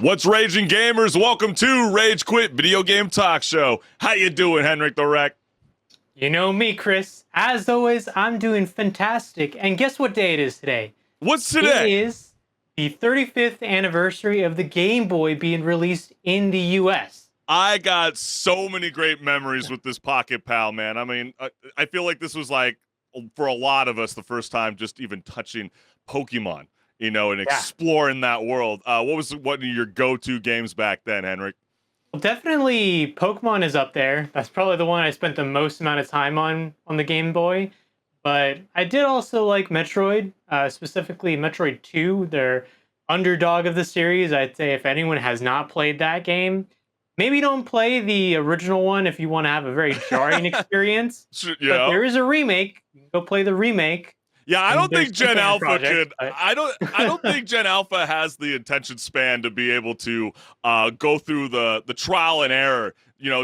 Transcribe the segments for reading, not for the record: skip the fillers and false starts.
What's raging, gamers? Welcome to Rage Quit Video Game Talk Show. How you doing, HenricK the Wreck? You know me, Chris. As always, I'm doing fantastic. And guess what day it is today? What's today? It is the 35th anniversary of the Game Boy being released in the US. I got so many great memories with this Pocket Pal, man. I mean, I feel like this was like, for a lot of us, the first time just even touching Pokemon, and exploring that world. What was one of your go-to games back then, HenricK? Well, definitely Pokemon is up there. That's probably the one I spent the most amount of time on the Game Boy. But I did also like Metroid, specifically Metroid 2, their underdog of the series. I'd say if anyone has not played that game, maybe don't play the original one if you want to have a very jarring experience. Yeah. But there is a remake. You can go play the remake. Yeah, I don't think Gen Alpha could. I don't think Gen Alpha has the attention span to be able to go through the trial and error.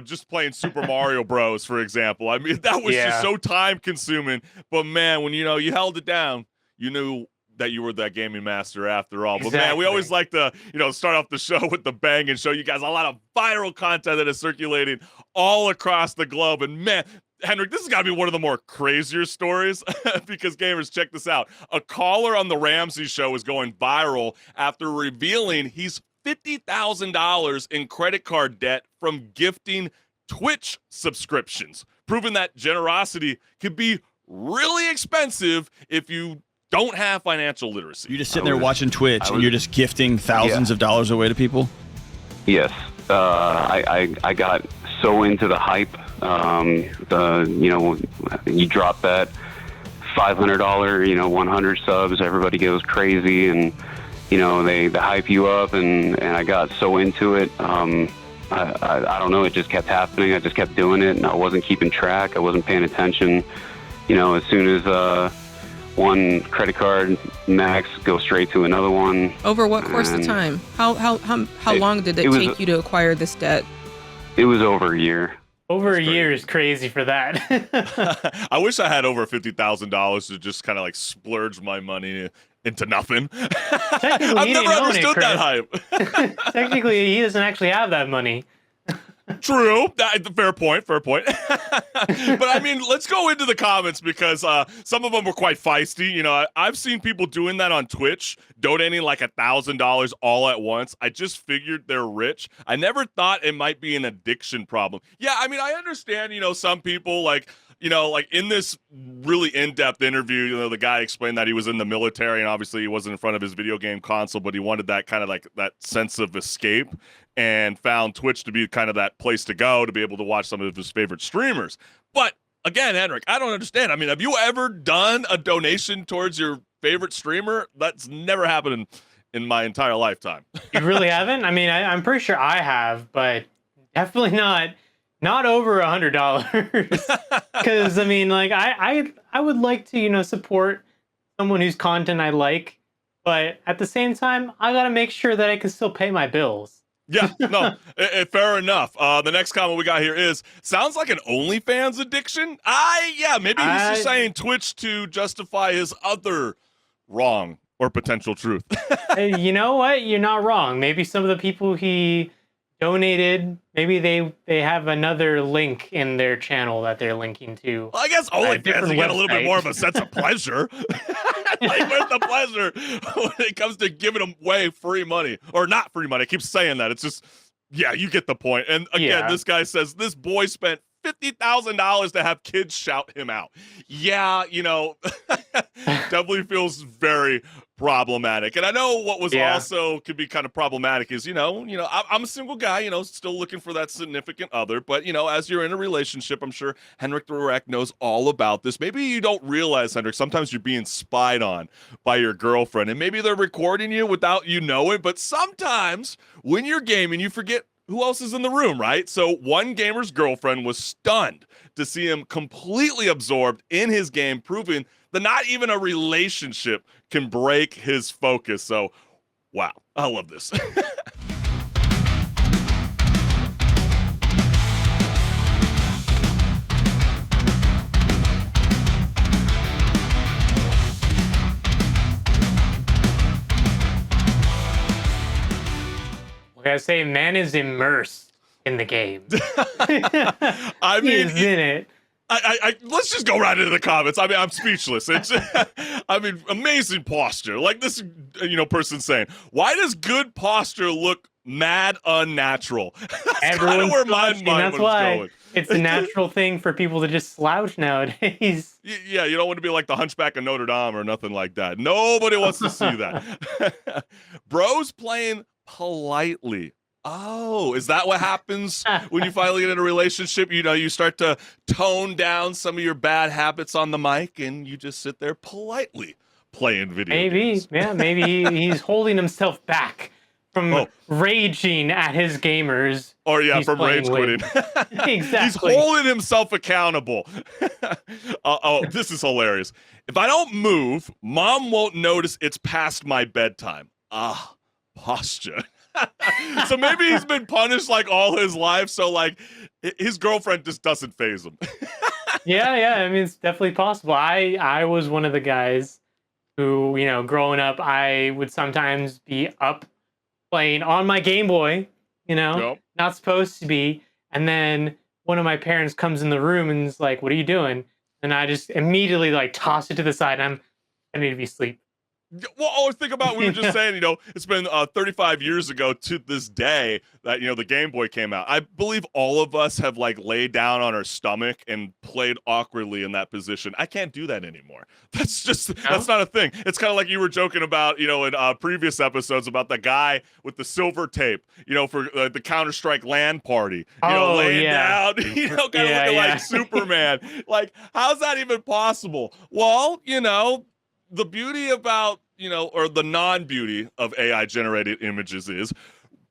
Just playing Super Mario Bros, for example. I mean, that was just so time consuming. But man, when you held it down, you knew that you were that gaming master after all. Exactly. But man, we always like to start off the show with the bang and show you guys a lot of viral content that is circulating all across the globe. And man, HenricK, this has got to be one of the more crazier stories because gamers, check this out. A caller on the Ramsey show is going viral after revealing he's $50,000 in credit card debt from gifting Twitch subscriptions, proving that generosity could be really expensive if you don't have financial literacy. You're just sitting there watching Twitch and you're just gifting thousands of dollars away to people? Yes. I got so into the hype. You drop that $500, 100 subs, everybody goes crazy, and they hype you up, and I got so into it. I don't know, it just kept happening. I just kept doing it, and I wasn't keeping track. I wasn't paying attention. As soon as one credit card max, go straight to another one. Over what course of time? How long did it take you to acquire this debt? It was over a year. Over a year is crazy for that. I wish I had over $50,000 to just kind of like splurge my money into nothing. I've never understood that hype. Technically, he doesn't actually have that money. True. Fair point. But I mean, let's go into the comments because some of them were quite feisty. I've seen people doing that on Twitch, donating like $1,000 all at once. I just figured they're rich. I never thought it might be an addiction problem. Yeah, I mean, I understand, some people like in this really in-depth interview, the guy explained that he was in the military and obviously he wasn't in front of his video game console, but he wanted that kind of like that sense of escape and found Twitch to be kind of that place to go to be able to watch some of his favorite streamers. But again, HenricK, I don't understand. I mean, have you ever done a donation towards your favorite streamer? That's never happened in my entire lifetime. You really haven't? I mean, I'm pretty sure I have, but definitely not over $100. Because I mean, like I would like to support someone whose content I like, but at the same time, I gotta make sure that I can still pay my bills. Yeah, no, fair enough. The next comment we got here is, sounds like an OnlyFans addiction. Maybe he's just saying Twitch to justify his other wrong or potential truth. You know what? You're not wrong. Maybe some of the people he donated, maybe they have another link in their channel that they're linking to. Well, I guess OnlyFans, you get a little bit more of a sense of pleasure. Like, where's the pleasure when it comes to giving away free money? Or not free money. I keep saying that. It's just, yeah, you get the point. And again, This guy says this boy spent $50,000 to have kids shout him out. Yeah, definitely feels very problematic. And I know what was also could be kind of problematic is, I'm a single guy, still looking for that significant other. But, as you're in a relationship, I'm sure HenricK the Wreck knows all about this. Maybe you don't realize, HenricK, sometimes you're being spied on by your girlfriend. And maybe they're recording you without you knowing. But sometimes when you're gaming, you forget who else is in the room, right? So one gamer's girlfriend was stunned to see him completely absorbed in his game, proving that not even a relationship can break his focus. So, wow, I love this. gotta say, man is immersed in the game. I He mean, is in it. let's just go right into the comments. I mean, I'm speechless. It's, I mean, amazing posture. Like this, person saying, why does good posture look mad unnatural? That's kind of where my mind was going. It's a natural thing for people to just slouch nowadays. Yeah, you don't want to be like the Hunchback of Notre Dame or nothing like that. Nobody wants to see that. Bros playing politely. Oh, is that what happens when you finally get in a relationship? You start to tone down some of your bad habits on the mic and you just sit there politely playing video games. Maybe he's holding himself back from raging at his gamers. Or from rage quitting. Exactly. He's holding himself accountable. This is hilarious. If I don't move, mom won't notice it's past my bedtime. Posture. So maybe he's been punished like all his life, so like his girlfriend just doesn't faze him. Yeah. I mean, it's definitely possible. I was one of the guys who, growing up, I would sometimes be up playing on my Game Boy, not supposed to be, and then one of my parents comes in the room and is like, "What are you doing?" And I just immediately like toss it to the side. I need to be asleep. Well, think about, we were just saying, it's been 35 years ago to this day that, the Game Boy came out. I believe all of us have like laid down on our stomach and played awkwardly in that position. I can't do that anymore. That's not a thing. It's kind of like you were joking about, in previous episodes about the guy with the silver tape, for the Counter-Strike LAN party, laying down, kind of looking like Superman. Like, how's that even possible? Well, the beauty about, or the non-beauty of AI-generated images is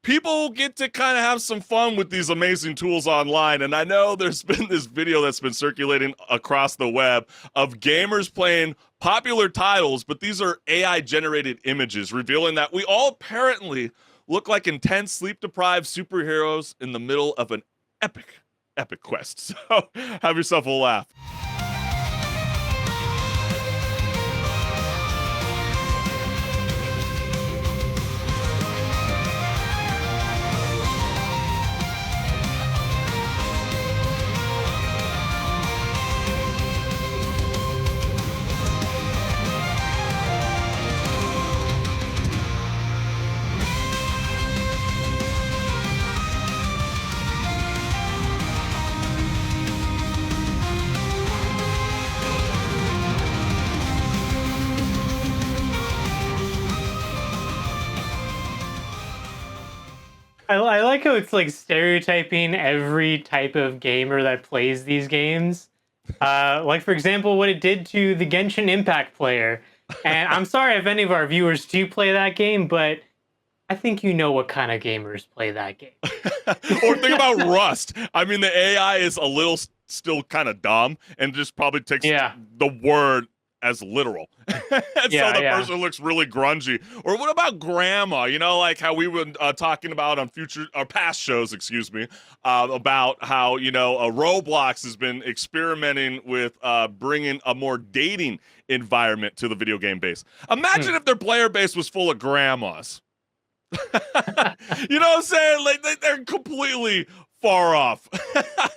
people get to kind of have some fun with these amazing tools online. And I know there's been this video that's been circulating across the web of gamers playing popular titles, but these are AI-generated images, revealing that we all apparently look like intense, sleep-deprived superheroes in the middle of an epic quest. So have yourself a laugh. I like how it's like stereotyping every type of gamer that plays these games. Like, for example, what it did to the Genshin Impact player. And I'm sorry if any of our viewers do play that game, but I think you know what kind of gamers play that game. Or think about Rust. I mean, the AI is a little still kind of dumb and just probably takes the word as literal. And so the person looks really grungy. Or what about grandma? Like how we were talking about on past shows, about how, Roblox has been experimenting with bringing a more dating environment to the video game base. Imagine if their player base was full of grandmas. You know what I'm saying? Like they're completely far off.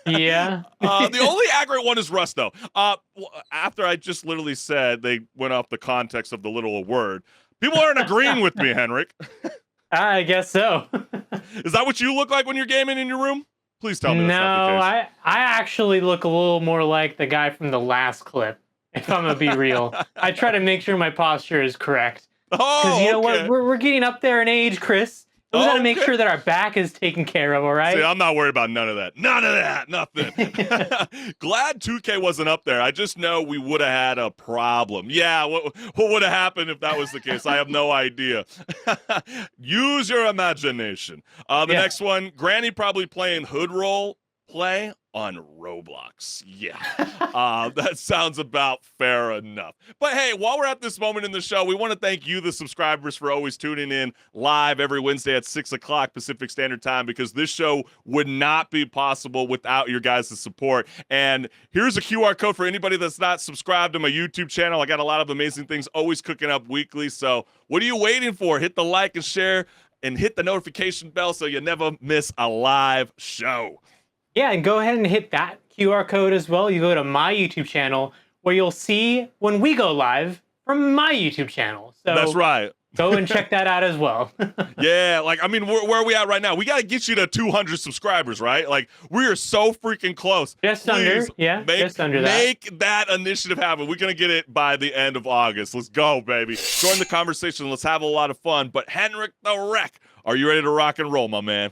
Yeah. The only accurate one is Rust, though. After I just literally said they went off the context of the literal word, people aren't agreeing with me, HenricK. I guess so. Is that what you look like when you're gaming in your room? Please tell me that's not the case. I actually look a little more like the guy from the last clip, if I'm going to be real. I try to make sure my posture is correct. Because you know what? We're getting up there in age, Chris. We got to make sure that our back is taken care of, all right? See, I'm not worried about none of that. None of that. Nothing. Glad 2K wasn't up there. I just know we would have had a problem. Yeah, what would have happened if that was the case? I have no idea. Use your imagination. Next one, Granny probably playing hood role play on Roblox. Yeah, that sounds about fair enough. But hey, while we're at this moment in the show, we want to thank you, the subscribers, for always tuning in live every Wednesday at 6 o'clock Pacific Standard Time, because this show would not be possible without your guys' support. And here's a QR code for anybody that's not subscribed to my YouTube channel. I got a lot of amazing things always cooking up weekly. So what are you waiting for? Hit the like and share and hit the notification bell so you never miss a live show. Yeah, and go ahead and hit that QR code as well. You go to my YouTube channel where you'll see when we go live from my YouTube channel. So that's right. Go and check that out as well. Yeah, like, I mean, where are we at right now? We got to get you to 200 subscribers, right? Like, we are so freaking close. Just under that. Make that initiative happen. We're going to get it by the end of August. Let's go, baby. Join the conversation. Let's have a lot of fun. But HenricK the Wreck, are you ready to rock and roll, my man?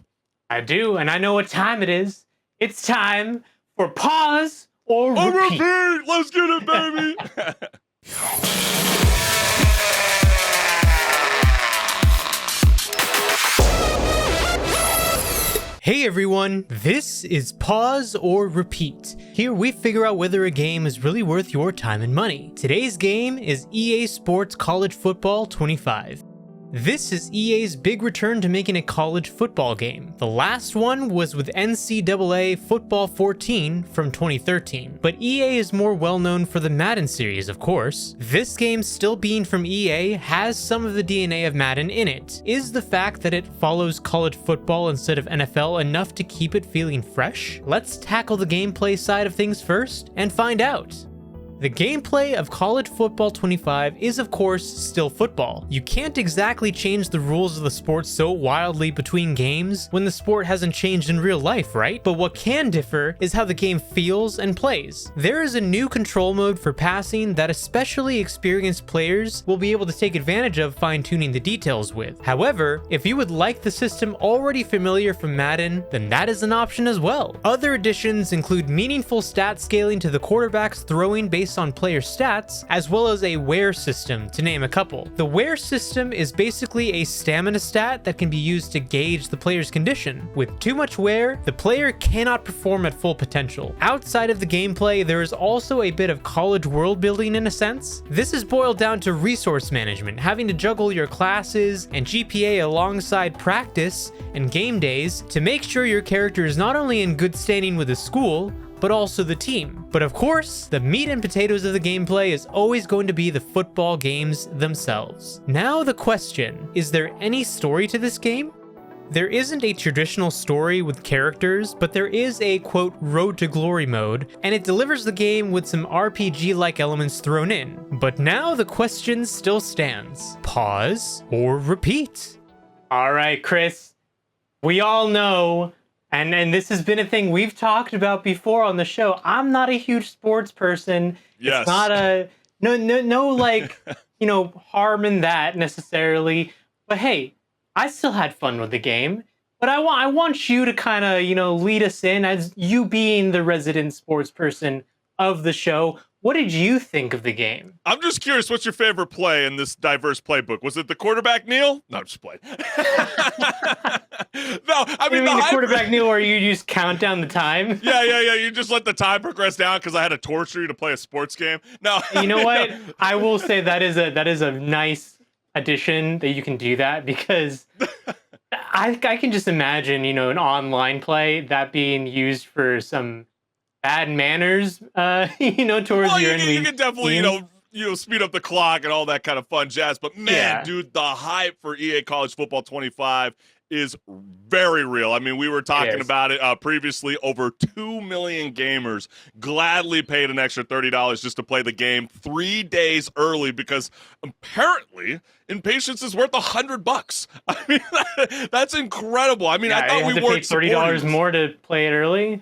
I do, and I know what time it is. It's time for pause or repeat. Let's get it, baby. Hey everyone, this is Pause or Repeat. Here we figure out whether a game is really worth your time and money. Today's game is EA Sports College Football 25. This is EA's big return to making a college football game. The last one was with NCAA Football 14 from 2013, but EA is more well known for the Madden series, of course. This game, still being from EA, has some of the DNA of Madden in it. Is the fact that it follows college football instead of NFL enough to keep it feeling fresh? Let's tackle the gameplay side of things first and find out. The gameplay of College Football 25 is of course still football. You can't exactly change the rules of the sport so wildly between games when the sport hasn't changed in real life, right? But what can differ is how the game feels and plays. There is a new control mode for passing that especially experienced players will be able to take advantage of fine-tuning the details with. However, if you would like the system already familiar from Madden, then that is an option as well. Other additions include meaningful stat scaling to the quarterback's throwing based on player stats, as well as a wear system, to name a couple. The wear system is basically a stamina stat that can be used to gauge the player's condition. With too much wear, the player cannot perform at full potential. Outside of the gameplay, there is also a bit of college world building in a sense. This is boiled down to resource management, having to juggle your classes and GPA alongside practice and game days to make sure your character is not only in good standing with the school, but also the team. But of course, the meat and potatoes of the gameplay is always going to be the football games themselves. Now the question, is there any story to this game? There isn't a traditional story with characters, but there is a quote road to glory mode, and it delivers the game with some RPG-like elements thrown in. But now the question still stands. Pause or repeat? All right, Chris, we all know, and this has been a thing we've talked about before on the show. I'm not a huge sports person. Yes. It's not a no like, harm in that necessarily. But hey, I still had fun with the game. But I want you to kind of, lead us in as you being the resident sports person of the show. What did you think of the game? I'm just curious, what's your favorite play in this diverse playbook? Was it the quarterback kneel? No, just play. No, I mean, the quarterback kneel where you just count down the time? Yeah. You just let the time progress down because I had to torture you to play a sports game. No. You know what? I will say that is a nice addition that you can do that, because I can just imagine, an online play that being used for some bad manners, towards your enemy. You can definitely, speed up the clock and all that kind of fun jazz. But man, dude, the hype for EA College Football 25 is very real. I mean, we were talking about it previously. Over 2 million gamers gladly paid an extra $30 just to play the game 3 days early, because apparently impatience is worth $100. I mean, that's incredible. I mean, I thought we weren't $30 more to play it early.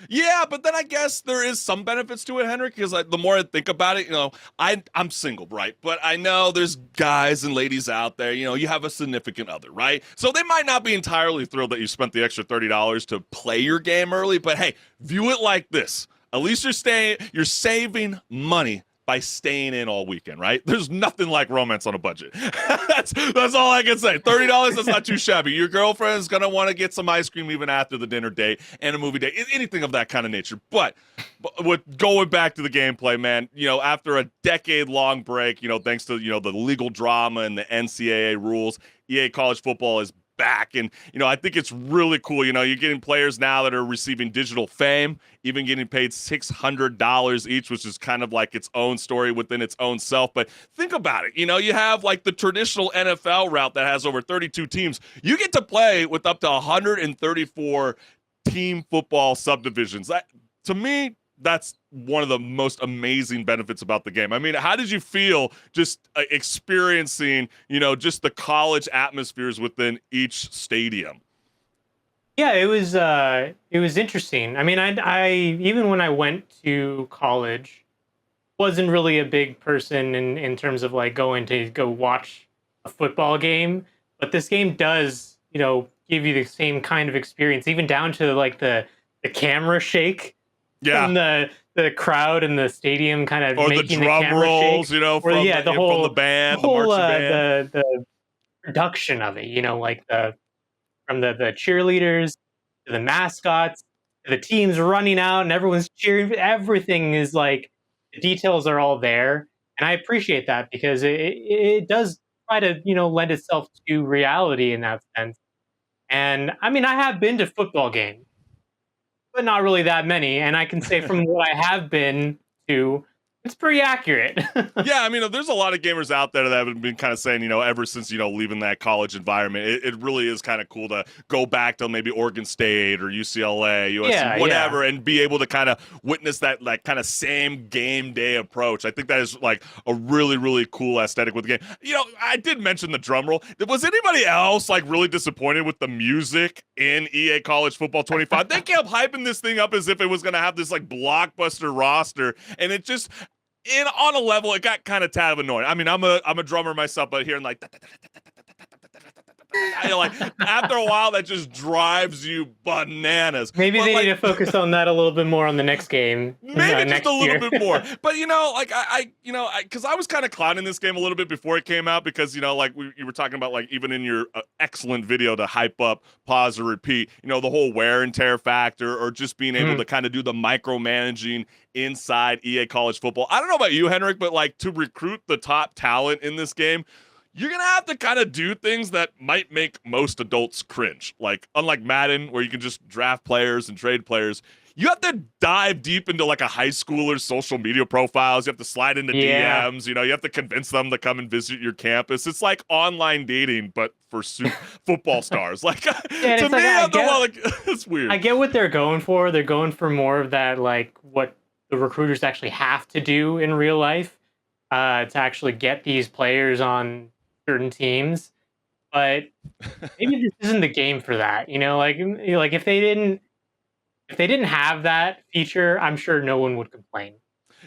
Yeah, but then I guess there is some benefits to it, HenricK, because the more I think about it, I'm single, right? But I know there's guys and ladies out there, you have a significant other, right? So they might not be entirely thrilled that you spent the extra $30 to play your game early, but hey, view it like this. At least you're saving money by staying in all weekend, right? There's nothing like romance on a budget. That's all I can say. $30, that's not too shabby. Your girlfriend is going to want to get some ice cream even after the dinner date and a movie date, anything of that kind of nature. But with going back to the gameplay, man, after a decade-long break, thanks to, the legal drama and the NCAA rules, EA College Football is back. And, I think it's really cool. You're getting players now that are receiving digital fame, even getting paid $600 each, which is kind of like its own story within its own self. But think about it. You have like the traditional NFL route that has over 32 teams. You get to play with up to 134 team football subdivisions. That, to me, that's one of the most amazing benefits about the game. I mean, how did you feel just experiencing, just the college atmospheres within each stadium? Yeah, it was interesting. I mean, I even when I went to college, wasn't really a big person in terms of like going to go watch a football game, but this game does, give you the same kind of experience, even down to like the camera shake. Yeah, from the crowd in the stadium, kind of or making the drum rolls, shake. from the band, the whole, the marching band, the production of it. Like from the cheerleaders to the mascots, to the teams running out and everyone's cheering. Everything is like the details are all there, and I appreciate that because it does try to lend itself to reality in that sense. And I mean, I have been to football games, but not really that many. And I can say from what I have been to, it's pretty accurate. Yeah, I mean, there's a lot of gamers out there that have been kind of saying, ever since, leaving that college environment, it really is kind of cool to go back to maybe Oregon State or UCLA, USC, whatever, and be able to kind of witness that like kind of same game day approach. I think that is like a really, really cool aesthetic with the game. I did mention the drum roll. Was anybody else like really disappointed with the music in EA College Football 25? They kept hyping this thing up as if it was going to have this like blockbuster roster, and it just... on a level, it got kind of tad of annoying. I mean, I'm a drummer myself, but hearing like like after a while, that just drives you bananas. Maybe they need to focus on that a little bit more on the next game. Maybe just a little bit more. But because I was kind of clowning this game a little bit before it came out because like you were talking about like even in your excellent video to hype up, pause or repeat, the whole wear and tear factor or just being able to kind of do the micromanaging inside EA College Football. I don't know about you, HenricK, but like to recruit the top talent in this game, you're going to have to kind of do things that might make most adults cringe. Like, unlike Madden, where you can just draft players and trade players, you have to dive deep into like a high schooler's social media profiles. You have to slide into DMs. You have to convince them to come and visit your campus. It's like online dating, but for football stars. Like, to me, it's weird. I get what they're going for. They're going for more of that, like, what the recruiters actually have to do in real life to actually get these players on certain teams, but maybe this isn't the game for that. Like if they didn't have that feature, I'm sure no one would complain.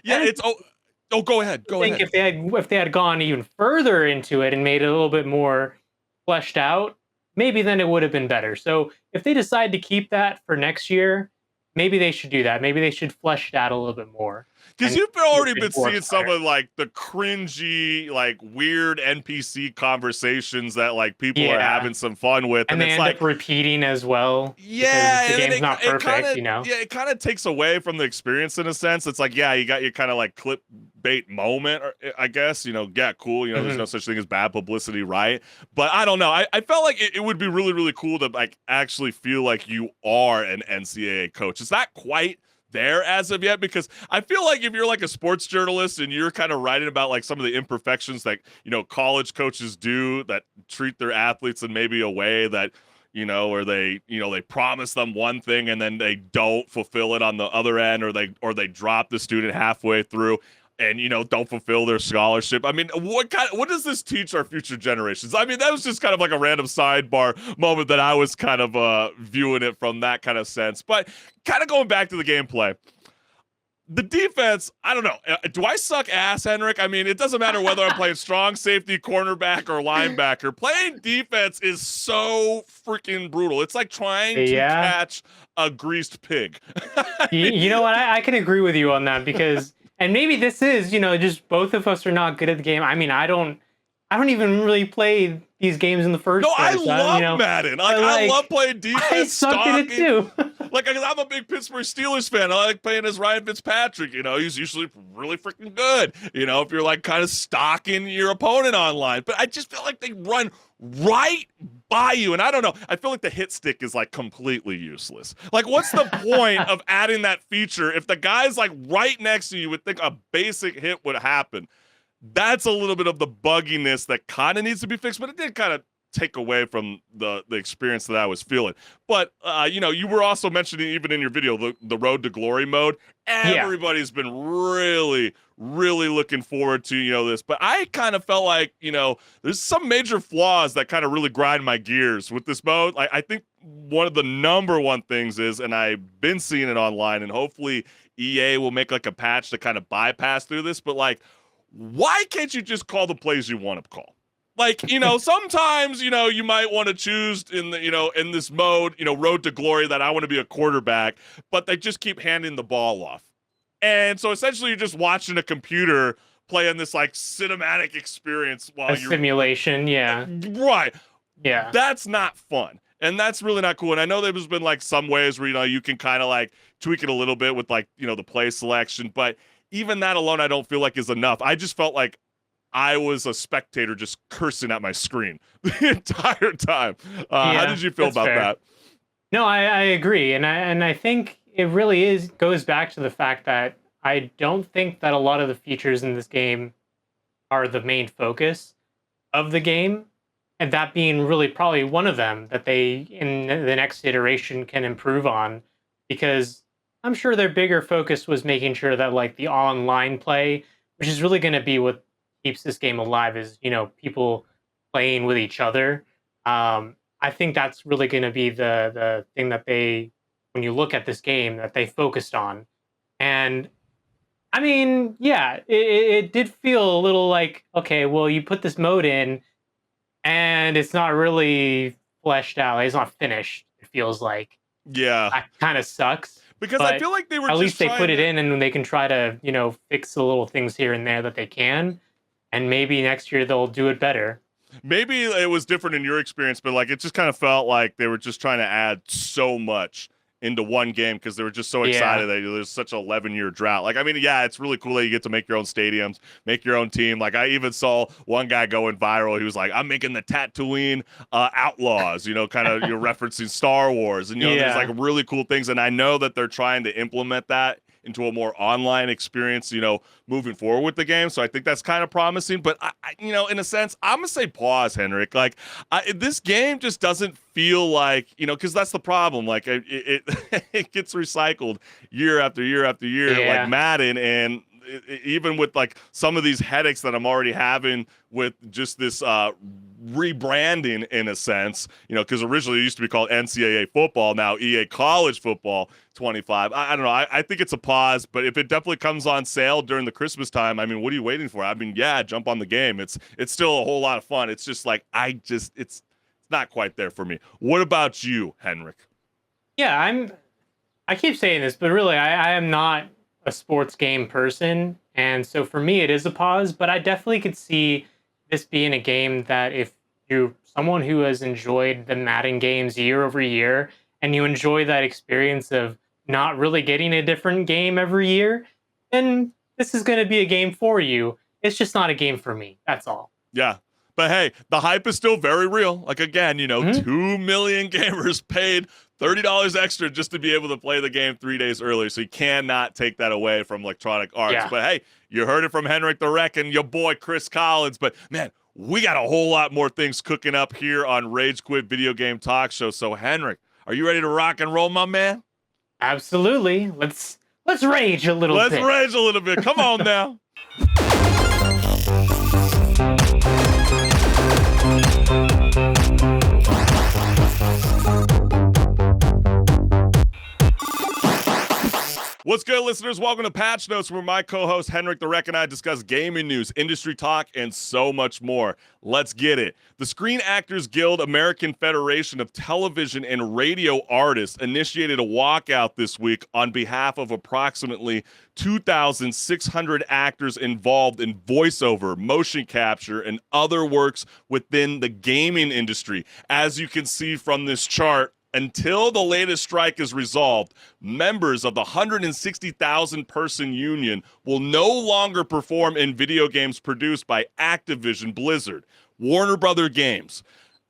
Yeah, it's go ahead. I think if they had gone even further into it and made it a little bit more fleshed out, maybe then it would have been better. So if they decide to keep that for next year, maybe they should do that. Maybe they should flesh it out a little bit more. Because you've already been seeing some of like the cringy, like weird NPC conversations that like people are having some fun with, and they end up repeating as well. Yeah, the game's not perfect, Yeah, it kind of takes away from the experience in a sense. It's like, yeah, you got your kind of like clickbait moment, or I guess, yeah, cool. There's no such thing as bad publicity, right? But I don't know. I felt like it would be really, really cool to like actually feel like you are an NCAA coach. It's not quite there as of yet, because I feel like if you're like a sports journalist and you're kind of writing about like some of the imperfections that college coaches do that treat their athletes in maybe a way that or they they promise them one thing and then they don't fulfill it on the other end, or they drop the student halfway through and don't fulfill their scholarship. I mean, what does this teach our future generations? I mean, that was just kind of like a random sidebar moment that I was kind of viewing it from that kind of sense. But kind of going back to the gameplay, the defense, I don't know. Do I suck ass, HenricK? I mean, it doesn't matter whether I'm playing strong safety, cornerback, or linebacker. Playing defense is so freaking brutal. It's like trying to catch a greased pig. You know what? I can agree with you on that because... And maybe this is, just both of us are not good at the game. I mean, I don't I don't even really play these games in the first No, I place. love Madden. Like, I love playing defense. I suck at it too. Like, I'm a big Pittsburgh Steelers fan. I like playing as Ryan Fitzpatrick. You know, he's usually really freaking good. You know, if you're like kind of stalking your opponent online. But I just feel like they run right by you. And I don't know. I feel like the hit stick is like completely useless. Like, what's the point of adding that feature if the guy's like right next to you? You would think a basic hit would happen. That's a little bit of the bugginess that kind of needs to be fixed, but it did kind of take away from the experience that I was feeling. But, you know, you were also mentioning even in your video, the Road to Glory mode. Everybody's been really, really looking forward to, you know, this. But I kind of felt like, you know, there's some major flaws that kind of really grind my gears with this mode. I think one of the number one things is, and I've been seeing it online, and hopefully EA will make like a patch to kind of bypass through this, but like, why can't you just call the plays you want to call? Like, you know, sometimes, you know, you might want to choose in the, you know, in this mode, you know, Road to Glory that I want to be a quarterback, but they just keep handing the ball off. And so essentially you're just watching a computer playing this like cinematic experience while you're simulation. Yeah. Right. Yeah. That's not fun. And that's really not cool. And I know there's been like some ways where, you know, you can kind of like tweak it a little bit with like, you know, the play selection, but even that alone, I don't feel like is enough. I just felt like I was a spectator just cursing at my screen the entire time. How did you feel about that? No, I agree. And I think it really goes back to the fact that I don't think that a lot of the features in this game are the main focus of the game. And that being really probably one of them that they, in the next iteration, can improve on. Because I'm sure their bigger focus was making sure that like the online play, which is really going to be what keeps this game alive, is, you know, people playing with each other. I think that's really going to be the thing that they, when you look at this game, that they focused on. And I mean, yeah, it did feel a little like, okay, well, you put this mode in and it's not really fleshed out. It's not finished. It feels like. Yeah. That kind of sucks. Because I feel like they were at just least they put it in, and they can try to, you know, fix the little things here and there that they can, and maybe next year they'll do it better. Maybe it was different in your experience, but like it just kind of felt like they were just trying to add so much into one game because they were just so excited that there's such an 11-year drought. Like, I mean, yeah, it's really cool that you get to make your own stadiums, make your own team. Like, I even saw one guy going viral. He was like, I'm making the Tatooine Outlaws, you know, kind of you're referencing Star Wars. And, you know, there's like really cool things. And I know that they're trying to implement that into a more online experience, you know, moving forward with the game. So I think that's kind of promising. But, you know, in a sense, I'm going to say pause, HenricK. Like, this game just doesn't feel like, you know, because that's the problem. Like, it gets recycled year after year after year, like Madden. And even with, like, some of these headaches that I'm already having with just this rebranding, in a sense, you know, because originally it used to be called NCAA football, now EA College Football 25. I don't know. I think it's a pause, but if it definitely comes on sale during the Christmas time, I mean, what are you waiting for? I mean, yeah, jump on the game. It's still a whole lot of fun. It's just like, it's not quite there for me. What about you, HenricK? Yeah, I keep saying this, but really, I am not a sports game person, and so for me, it is a pause. But I definitely could see this being a game that if you're someone who has enjoyed the Madden games year over year, and you enjoy that experience of not really getting a different game every year, then this is going to be a game for you. It's just not a game for me. That's all. Yeah. But hey, the hype is still very real. Like, again, you know, 2 million gamers paid $30 extra just to be able to play the game 3 days earlier. So you cannot take that away from Electronic Arts. Yeah. But hey, you heard it from HenricK the Wreck and your boy Chris Collins. But man, we got a whole lot more things cooking up here on Rage Quit Video Game Talk Show. So HenricK, are you ready to rock and roll, my man? Absolutely. Let's rage a little bit. Let's rage a little bit. Come on now. What's good, listeners? Welcome to Patch Notes, where my co-host HenricK the Wreck and I discuss gaming news, industry talk, and so much more. Let's get it. The Screen Actors Guild American Federation of Television and Radio Artists initiated a walkout this week on behalf of approximately 2,600 actors involved in voiceover, motion capture, and other works within the gaming industry. As you can see from this chart, until the latest strike is resolved, members of the 160,000 person union will no longer perform in video games produced by Activision Blizzard, Warner Brother Games,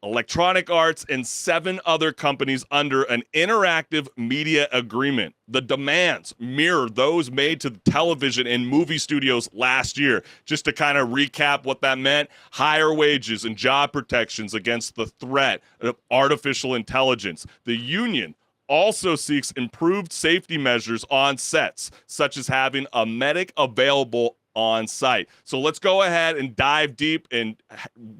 Electronic Arts, and 7 other companies under an interactive media agreement. The demands mirror those made to the television and movie studios last year. Just to kind of recap what that meant, higher wages and job protections against the threat of artificial intelligence. The union also seeks improved safety measures on sets, such as having a medic available on site. So let's go ahead and dive deep and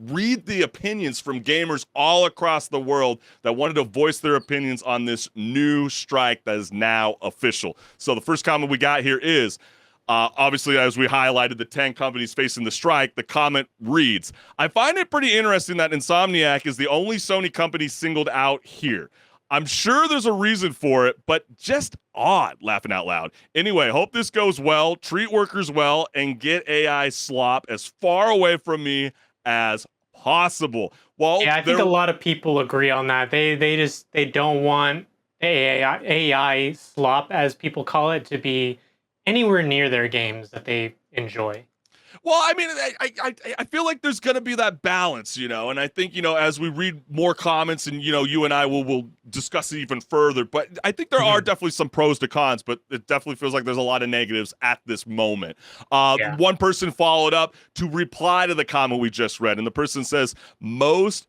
read the opinions from gamers all across the world that wanted to voice their opinions on this new strike that is now official. So the first comment we got here is, obviously, as we highlighted the 10 companies facing the strike, the comment reads, I find it pretty interesting that Insomniac is the only Sony company singled out here. I'm sure there's a reason for it, but just odd, laughing out loud. Anyway, hope this goes well, treat workers well, and get AI slop as far away from me as possible. Well, yeah, I think a lot of people agree on that. They don't want AI slop, as people call it, to be anywhere near their games that they enjoy. Well, I mean, I feel like there's going to be that balance, and I think, as we read more comments and, you and I will discuss it even further, but I think there are definitely some pros to cons, but it definitely feels like there's a lot of negatives at this moment. One person followed up to reply to the comment we just read, and the person says, it's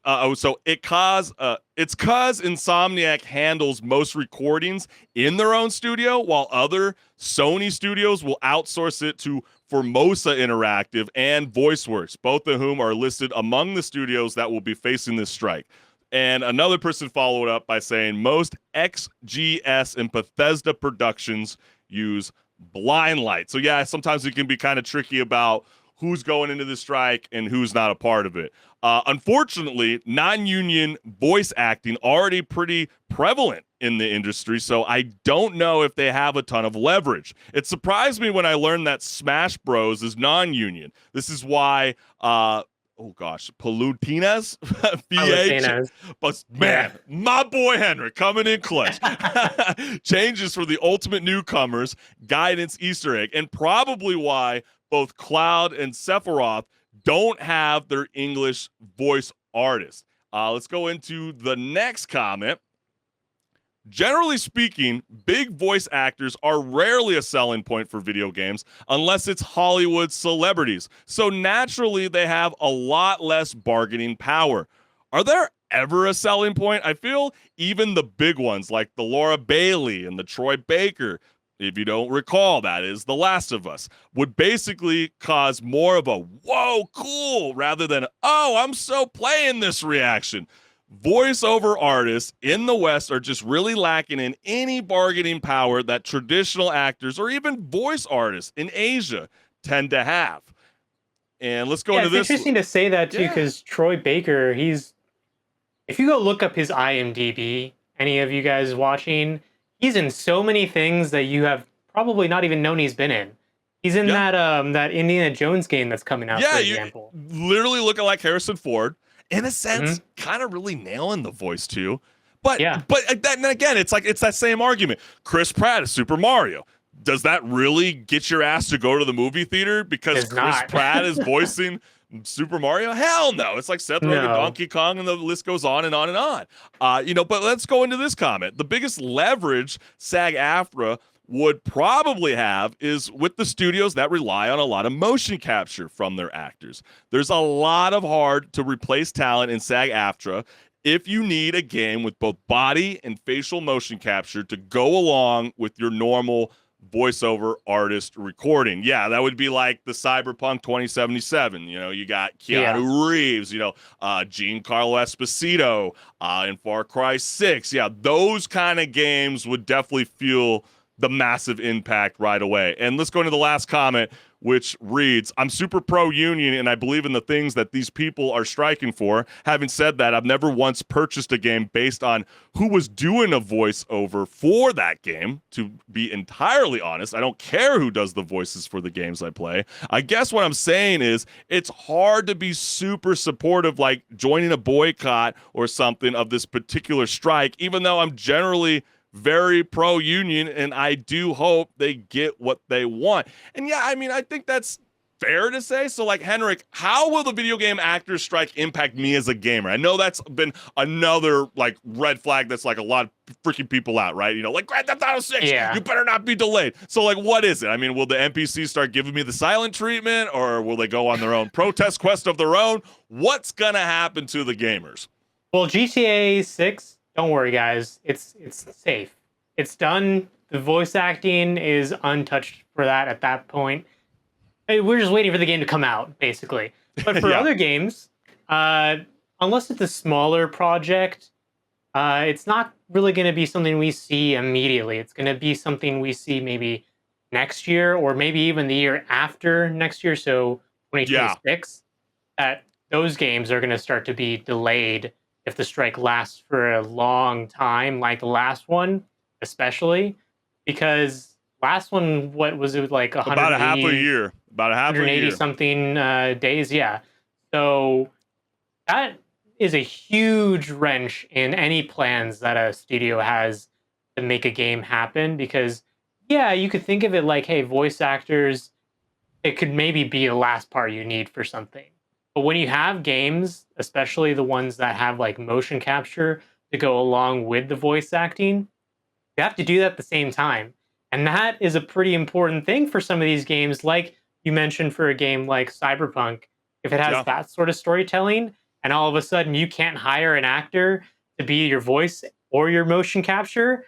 cause Insomniac handles most recordings in their own studio, while other Sony studios will outsource it to Formosa Interactive and VoiceWorks, both of whom are listed among the studios that will be facing this strike. And another person followed up by saying most XGS and Bethesda productions use blind light. So yeah, sometimes it can be kind of tricky about who's going into the strike and who's not a part of it. Unfortunately, non-union voice acting already pretty prevalent in the industry, so I don't know if they have a ton of leverage. It surprised me when I learned that Smash Bros. Is non-union. This is why, Palutinas? But man, my boy HenricK coming in clutch. Changes for the ultimate newcomers, guidance Easter egg, and probably why both Cloud and Sephiroth don't have their English voice artists. Let's go into the next comment. Generally speaking, big voice actors are rarely a selling point for video games unless it's Hollywood celebrities. So naturally, they have a lot less bargaining power. Are there ever a selling point? I feel even the big ones like the Laura Bailey and the Troy Baker, if you don't recall, that is The Last of Us, would basically cause more of a whoa, cool, rather than, oh, I'm so playing this reaction. Voiceover artists in the West are just really lacking in any bargaining power that traditional actors or even voice artists in Asia tend to have. And let's go into this. It's interesting to say that too, because Troy Baker, if you go look up his IMDb, any of you guys watching, he's in so many things that you have probably not even known he's been in. He's in that Indiana Jones game that's coming out, for example. Literally looking like Harrison Ford. In a sense, kind of really nailing the voice too. But then again, it's that same argument. Chris Pratt is Super Mario. Does that really get your ass to go to the movie theater because Chris Pratt is voicing Super Mario? Hell no. It's like Seth Rogen, Donkey Kong, and the list goes on and on and on. But let's go into this comment. The biggest leverage SAG-AFTRA would probably have is with the studios that rely on a lot of motion capture from their actors. There's a lot of hard to replace talent in SAG-AFTRA if you need a game with both body and facial motion capture to go along with your normal voiceover artist recording. Yeah, that would be like the Cyberpunk 2077. You got Keanu Reeves, Giancarlo Esposito in Far Cry 6. Yeah, those kind of games would definitely feel the massive impact right away. And let's go into the last comment, which reads, I'm super pro-union and I believe in the things that these people are striking for. Having said that, I've never once purchased a game based on who was doing a voiceover for that game. To be entirely honest, I don't care who does the voices for the games I play. I guess what I'm saying is it's hard to be super supportive, like joining a boycott or something of this particular strike, even though I'm generally very pro-union, and I do hope they get what they want. And yeah, I mean, I think that's fair to say. So like, HenricK, how will the video game actors strike impact me as a gamer? I know that's been another like red flag that's like a lot of freaking people out, right? You know, like Grand Theft Auto 6, you better not be delayed. So like, what is it? I mean, will the NPCs start giving me the silent treatment, or will they go on their own protest quest of their own? What's gonna happen to the gamers? Well, GTA 6, don't worry, guys. It's safe. It's done. The voice acting is untouched for that at that point. We're just waiting for the game to come out, basically. But for other games, unless it's a smaller project, it's not really going to be something we see immediately. It's going to be something we see maybe next year, or maybe even the year after next year, so 2026. That those games are going to start to be delayed if the strike lasts for a long time, like the last one, especially, because last one, what was it, like about a half a year, about a half a year, 180 something days, yeah. So that is a huge wrench in any plans that a studio has to make a game happen, because yeah, you could think of it like, hey, voice actors, it could maybe be the last part you need for something. But when you have games, especially the ones that have like motion capture to go along with the voice acting, you have to do that at the same time. And that is a pretty important thing for some of these games, like you mentioned for a game like Cyberpunk. If it has that sort of storytelling, and all of a sudden you can't hire an actor to be your voice or your motion capture,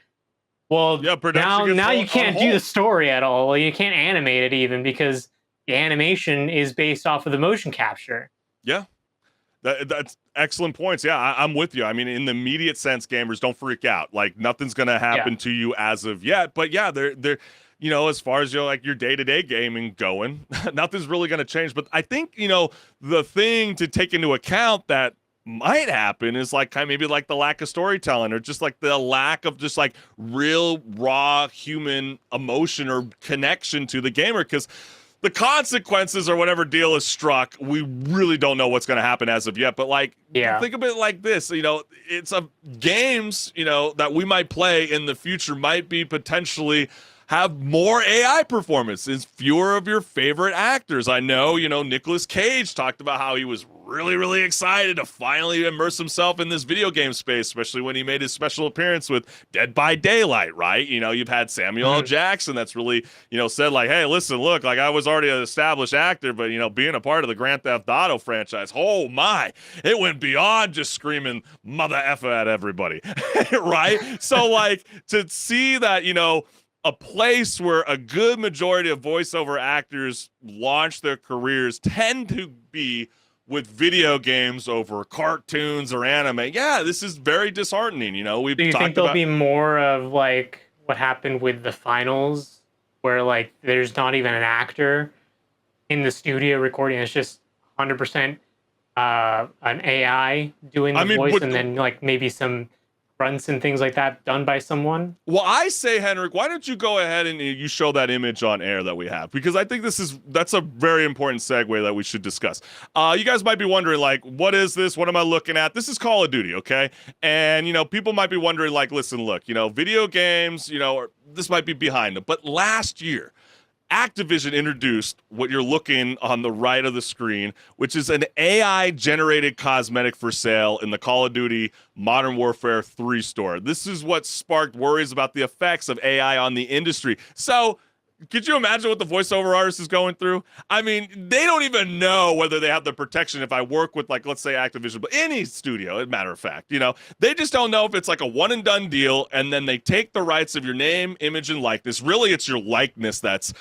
well, now you can't do the story at all. You can't animate it even, because the animation is based off of the motion capture. Yeah, that's excellent points. Yeah, I'm with you. I mean, in the immediate sense, gamers, don't freak out. Like, nothing's gonna happen to you as of yet. But yeah, they're you know, as far as your day-to-day gaming going, nothing's really gonna change. But I think, you know, the thing to take into account that might happen is like maybe like the lack of storytelling, or just like the lack of just like real raw human emotion or connection to the gamer, because the consequences or whatever deal is struck, we really don't know what's going to happen as of yet. But like, think of it like this, you know, it's games, you know, that we might play in the future might be potentially have more AI performance. It's fewer of your favorite actors. I know, you know, Nicolas Cage talked about how he was really, really excited to finally immerse himself in this video game space, especially when he made his special appearance with Dead by Daylight, right? You know, you've had Samuel L. Jackson that's really, you know, said like, hey, listen, look, like I was already an established actor, but, you know, being a part of the Grand Theft Auto franchise, oh my, it went beyond just screaming mother effer at everybody, right? So like, to see that, you know, a place where a good majority of voiceover actors launch their careers tend to be with video games over cartoons or anime. Yeah, this is very disheartening. You know, Do you think there'll be more of like what happened with the finals, where like there's not even an actor in the studio recording? It's just 100% an AI doing the voice, and then like maybe some grunts and things like that done by someone? Well, I say, HenricK, why don't you go ahead and you show that image on air that we have? Because I think that's a very important segue that we should discuss. You guys might be wondering, like, what is this? What am I looking at? This is Call of Duty, okay? And, you know, people might be wondering, like, listen, look, you know, video games, you know, this might be behind them. But last year, Activision introduced what you're looking on the right of the screen, which is an AI-generated cosmetic for sale in the Call of Duty Modern Warfare 3 store. This is what sparked worries about the effects of AI on the industry. So, could you imagine what the voiceover artist is going through? I mean, they don't even know whether they have the protection if I work with, like, let's say Activision, but any studio, as a matter of fact, you know, they just don't know if it's like a one and done deal, and then they take the rights of your name, image, and likeness. Really, it's your likeness that's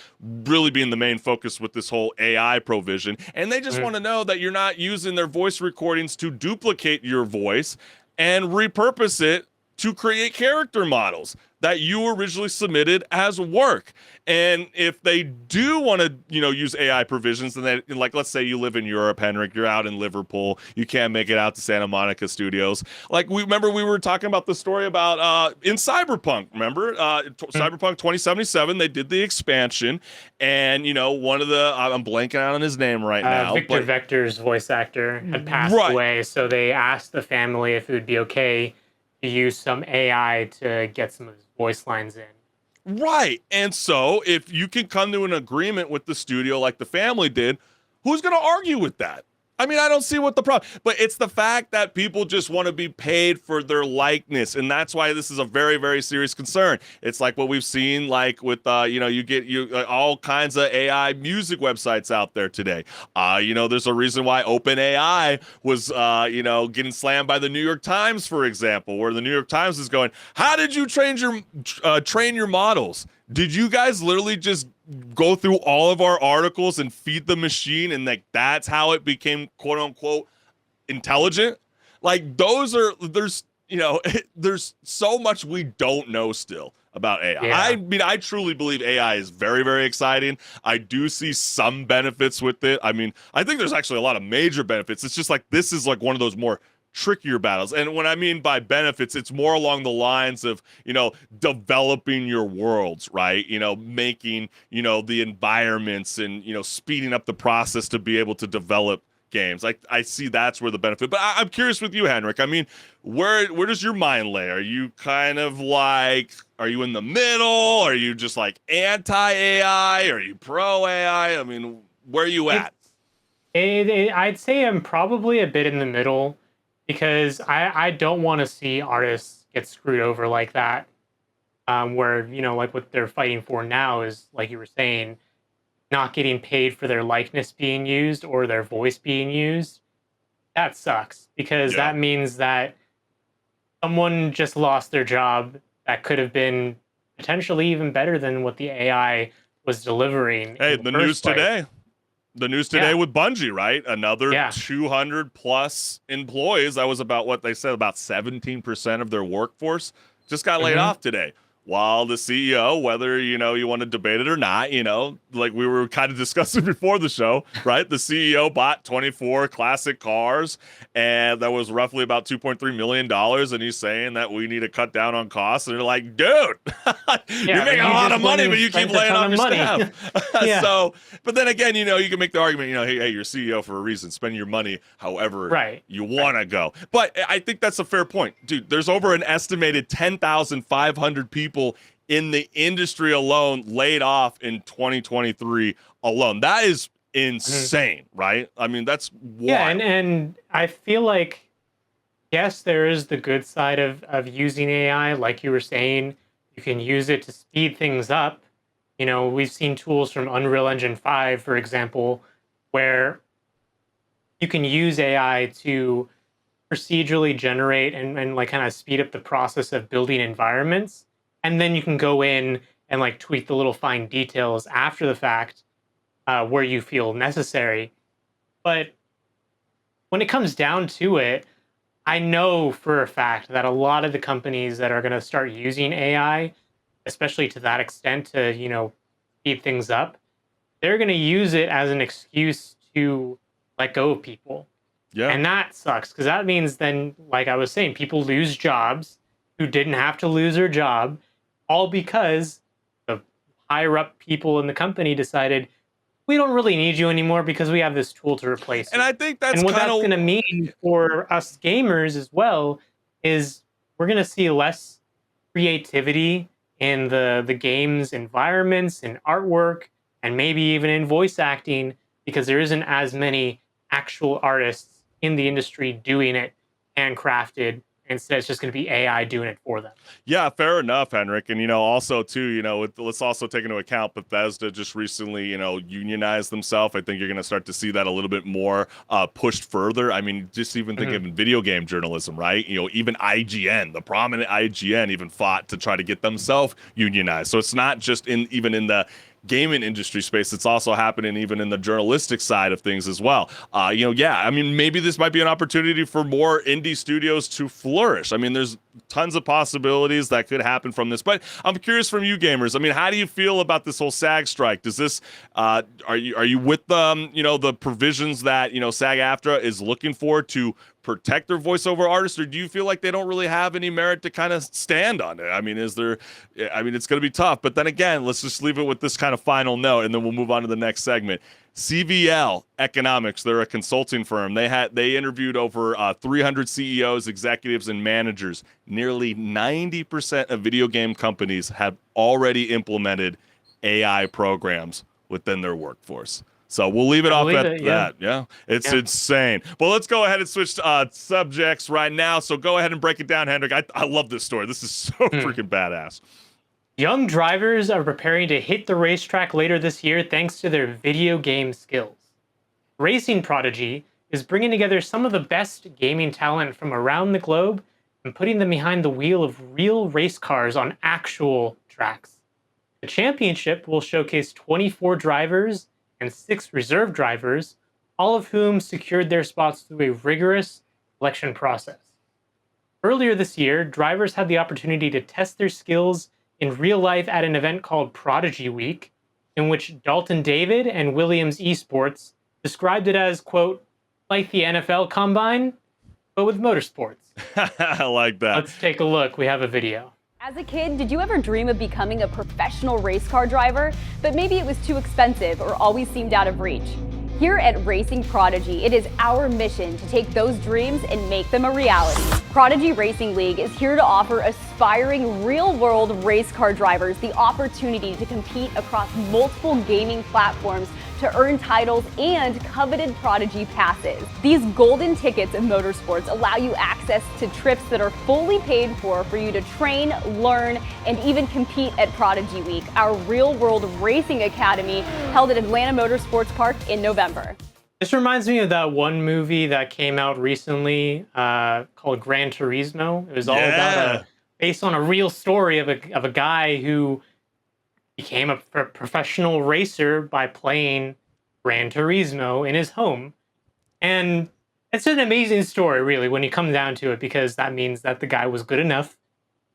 really being the main focus with this whole AI provision. And they just want to know that you're not using their voice recordings to duplicate your voice and repurpose it to create character models that you originally submitted as work. And if they do want to, use AI provisions, then they, like, let's say you live in Europe, HenricK, you're out in Liverpool, you can't make it out to Santa Monica studios. Like, we were talking about the story about in Cyberpunk, remember? Cyberpunk 2077, they did the expansion, and, one of the, I'm blanking out on his name right now. Victor Vector's voice actor had passed away, so they asked the family if it would be okay to use some AI to get some of his voice lines in. Right. And so if you can come to an agreement with the studio like the family did, who's going to argue with that? I mean, I don't see what the problem, but it's the fact that people just want to be paid for their likeness. And that's why this is a very, very serious concern. It's like what we've seen, like with, you get all kinds of AI music websites out there today. There's a reason why OpenAI was, getting slammed by the New York Times, for example, where the New York Times is going, how did you train your models? Did you guys literally just go through all of our articles and feed the machine, and like that's how it became quote unquote intelligent? Like there's so much we don't know still about AI. Yeah. I mean, I truly believe AI is very, very exciting. I do see some benefits with it. I mean, I think there's actually a lot of major benefits. It's just like this is like one of those more trickier battles. And when I mean by benefits, it's more along the lines of, developing your worlds, right? Making, the environments and, speeding up the process to be able to develop games. Like I see that's where the benefit, but I'm curious with you, HenricK. I mean, where does your mind lay? Are you kind of like, are you in the middle? Are you just like anti-AI? Are you pro-AI? I mean, where are you at? I'd say I'm probably a bit in the middle, because I don't want to see artists get screwed over like that, where, like what they're fighting for now is, like you were saying, not getting paid for their likeness being used or their voice being used. That sucks, because that means that someone just lost their job that could have been potentially even better than what the AI was delivering. Hey, the news today. The news today with Bungie, right? Another 200 plus employees. That was about what they said, about 17% of their workforce just got laid off today. While the CEO, whether, you want to debate it or not, like we were kind of discussing before the show, right? The CEO bought 24 classic cars, and that was roughly about $2.3 million. And he's saying that we need to cut down on costs. And they're like, dude, you're making a lot of money, but you keep laying off your staff. So, but then again, you can make the argument, hey, you're CEO for a reason. Spend your money however you want to go. But I think that's a fair point. Dude, there's over an estimated 10,500 people in the industry alone laid off in 2023 alone. That is insane, right? I mean, that's wild. Yeah, and I feel like, yes, there is the good side of using AI. Like you were saying, you can use it to speed things up. We've seen tools from Unreal Engine 5, for example, where you can use AI to procedurally generate and like kind of speed up the process of building environments. And then you can go in and like tweak the little fine details after the fact where you feel necessary. But when it comes down to it, I know for a fact that a lot of the companies that are going to start using AI, especially to that extent to, speed things up, they're going to use it as an excuse to let go of people. Yeah. And that sucks, because that means then, like I was saying, people lose jobs who didn't have to lose their job, all because the higher up people in the company decided, we don't really need you anymore because we have this tool to replace you. And I think that's and what that's going to mean for us gamers as well is we're going to see less creativity in the game's environments and artwork, and maybe even in voice acting, because there isn't as many actual artists in the industry doing it handcrafted. Instead, it's just going to be AI doing it for them. Yeah, fair enough, HenricK. And, also, too, let's also take into account Bethesda just recently, unionized themselves. I think you're going to start to see that a little bit more pushed further. I mean, just even thinking of video game journalism, right? Even IGN, the prominent IGN even fought to try to get themselves unionized. So it's not just even in the gaming industry space, it's also happening even in the journalistic side of things as well. I mean, maybe this might be an opportunity for more indie studios to flourish. I mean, there's tons of possibilities that could happen from this. But I'm curious from you gamers. I mean, how do you feel about this whole SAG strike? Does this are you with the provisions that SAG-AFTRA is looking for to protect their voiceover artists, or do you feel like they don't really have any merit to kind of stand on it? I mean, it's going to be tough. But then again, let's just leave it with this kind of final note, and then we'll move on to the next segment. CVL Economics, they're a consulting firm. They interviewed over 300 CEOs, executives, and managers. Nearly 90% of video game companies have already implemented AI programs within their workforce. So we'll leave it off at that. Yeah, it's insane. But let's go ahead and switch subjects right now. So go ahead and break it down, HenricK. I love this story. This is so freaking badass. Young drivers are preparing to hit the racetrack later this year thanks to their video game skills. Racing Prodigy is bringing together some of the best gaming talent from around the globe and putting them behind the wheel of real race cars on actual tracks. The championship will showcase 24 drivers and 6 reserve drivers, all of whom secured their spots through a rigorous selection process. Earlier this year, drivers had the opportunity to test their skills in real life at an event called Prodigy Week, in which Dalton David and Williams Esports described it as, quote, like the NFL Combine, but with motorsports. I like that. Let's take a look. We have a video. As a kid, did you ever dream of becoming a professional race car driver, but maybe it was too expensive or always seemed out of reach? Here at Racing Prodigy, it is our mission to take those dreams and make them a reality. Prodigy Racing League is here to offer aspiring real-world race car drivers the opportunity to compete across multiple gaming platforms to earn titles and coveted Prodigy passes. These golden tickets in motorsports allow you access to trips that are fully paid for you to train, learn, and even compete at Prodigy Week, our real-world racing academy held at Atlanta Motorsports Park in November. This reminds me of that one movie that came out recently called Gran Turismo. It was all about based on a real story of a guy who became a professional racer by playing Gran Turismo in his home. And it's an amazing story, really, when you come down to it, because that means that the guy was good enough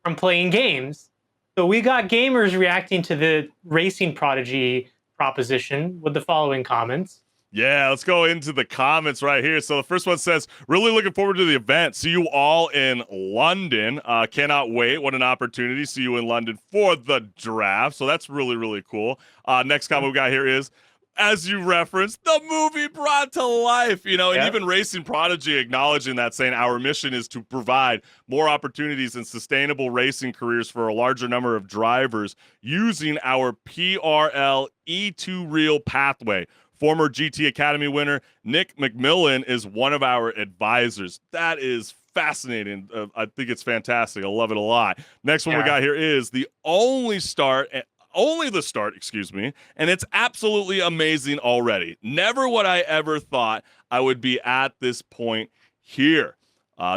from playing games. So we got gamers reacting to the Racing Prodigy proposition with the following comments. Yeah, let's go into the comments right here. So the first one says, really looking forward to the event. See you all in London. Cannot wait. What an opportunity. See you in London for the draft. So that's really, really cool. Next comment we got here is, as you referenced, the movie brought to life, and even Racing Prodigy acknowledging that, saying our mission is to provide more opportunities and sustainable racing careers for a larger number of drivers using our PRL E2 Real pathway. Former GT Academy winner Nick McMillan is one of our advisors. That is fascinating. I think it's fantastic. I love it a lot. Next one we got here is only the start, and it's absolutely amazing already. Never would I ever thought I would be at this point here.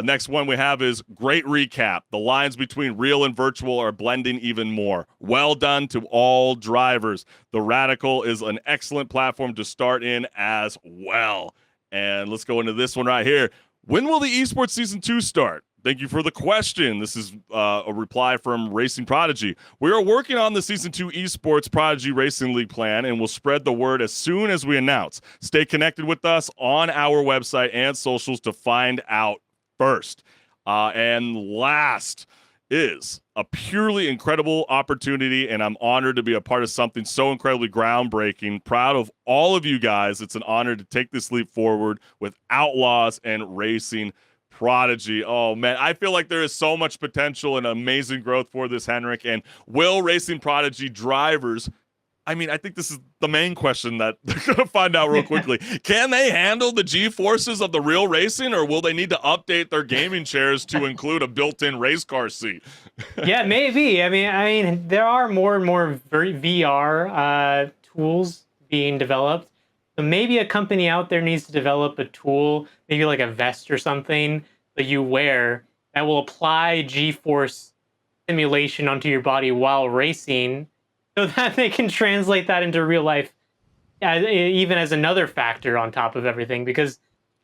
Next one we have is great recap. The lines between real and virtual are blending even more. Well done to all drivers. The Radical is an excellent platform to start in as well. And let's go into this one right here. When will the esports season 2 start? Thank you for the question. This is a reply from Racing Prodigy. We are working on the Season 2 Esports Prodigy Racing League plan, and we'll spread the word as soon as we announce. Stay connected with us on our website and socials to find out first. And last is a purely incredible opportunity, and I'm honored to be a part of something so incredibly groundbreaking. Proud of all of you guys. It's an honor to take this leap forward with Outlaws and Racing Prodigy. Oh man, I feel like there is so much potential and amazing growth for this, HenricK. And will Racing Prodigy drivers, I think this is the main question that they're going to find out real quickly. Can they handle the G-forces of the real racing, or will they need to update their gaming chairs to include a built-in race car seat? Yeah, maybe. There are more and more VR tools being developed. So maybe a company out there needs to develop a tool, maybe like a vest or something that you wear that will apply G-force simulation onto your body while racing, so that they can translate that into real life, even as another factor on top of everything. Because,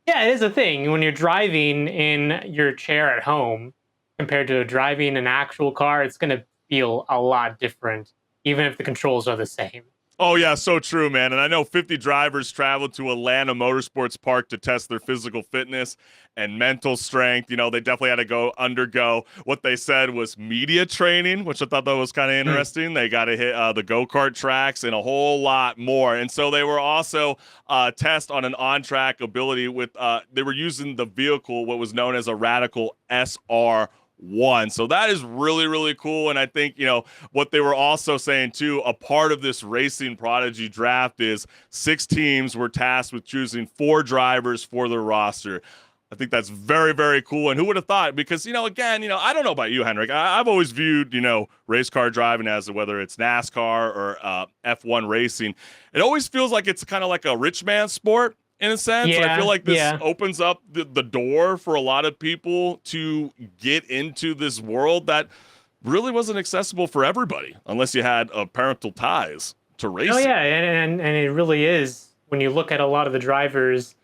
it is a thing. When you're driving in your chair at home, compared to driving an actual car, it's going to feel a lot different, even if the controls are the same. Oh, yeah, so true, man. And I know 50 drivers traveled to Atlanta Motorsports Park to test their physical fitness and mental strength. You know, they definitely had to undergo what they said was media training, which I thought that was kind of interesting. They got to hit the go-kart tracks and a whole lot more. And so they were also test on an on-track ability with, they were using the vehicle, what was known as a Radical SR1. So that is really, really cool. And I think, you know, what they were also saying too, a part of this Racing Prodigy draft is 6 teams were tasked with choosing 4 drivers for their roster. I think that's very, very cool. And who would have thought? Because, you know, again, you know, I don't know about you, HenricK. I've always viewed, you know, race car driving as whether it's NASCAR or F1 racing. It always feels like it's kind of like a rich man sport. In a sense, I feel like this opens up the door for a lot of people to get into this world that really wasn't accessible for everybody unless you had parental ties to racing. Oh, yeah, and it really is. When you look at a lot of the drivers,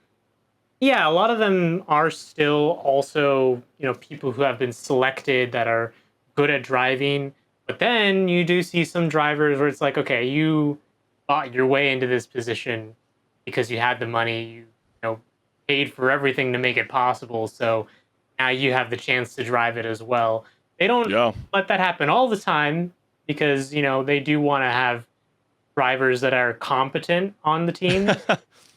yeah, a lot of them are still also, you know, people who have been selected that are good at driving. But then you do see some drivers where it's like, okay, you bought your way into this position because you had the money, you know, paid for everything to make it possible. So now you have the chance to drive it as well. They don't let that happen all the time because, you know, they do want to have drivers that are competent on the team.